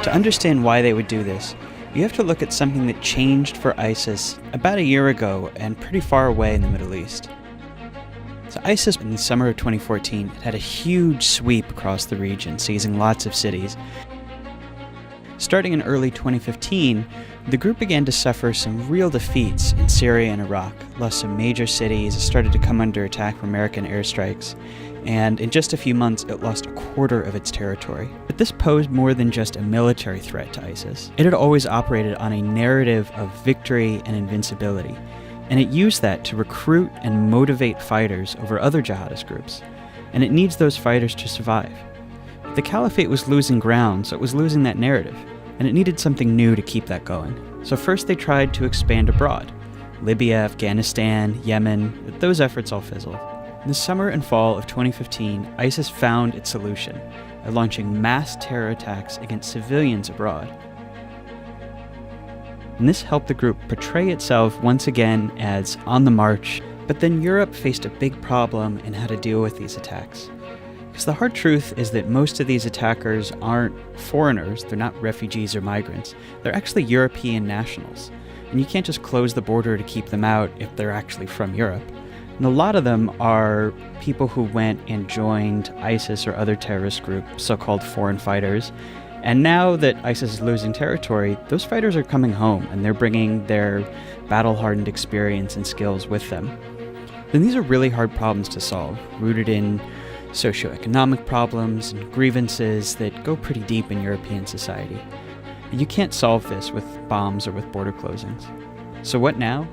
To understand why they would do this, you have to look at something that changed for ISIS about a year ago and pretty far away in the Middle East. So ISIS in the summer of 2014 had a huge sweep across the region, seizing lots of cities. Starting in early 2015, the group began to suffer some real defeats in Syria and Iraq, lost some major cities, started to come under attack from American airstrikes, and in just a few months it lost a quarter of its territory. But this posed more than just a military threat to ISIS. It had always operated on a narrative of victory and invincibility, and it used that to recruit and motivate fighters over other jihadist groups, and it needs those fighters to survive. The caliphate was losing ground, so it was losing that narrative, and it needed something new to keep that going. So first they tried to expand abroad. Libya, Afghanistan, Yemen, but those efforts all fizzled. In the summer and fall of 2015, ISIS found its solution by launching mass terror attacks against civilians abroad. And this helped the group portray itself once again as on the march, but then Europe faced a big problem in how to deal with these attacks. Because the hard truth is that most of these attackers aren't foreigners, they're not refugees or migrants, they're actually European nationals. And you can't just close the border to keep them out if they're actually from Europe. And a lot of them are people who went and joined ISIS or other terrorist groups, so-called foreign fighters. And now that ISIS is losing territory, those fighters are coming home and they're bringing their battle-hardened experience and skills with them. And these are really hard problems to solve, rooted in socioeconomic problems and grievances that go pretty deep in European society. And you can't solve this with bombs or with border closings. So what now?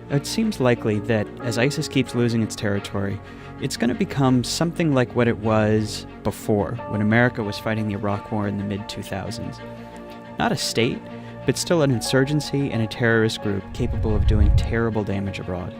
It seems likely that as ISIS keeps losing its territory, it's going to become something like what it was before, when America was fighting the Iraq War in the mid-2000s. Not a state, but still an insurgency and a terrorist group capable of doing terrible damage abroad.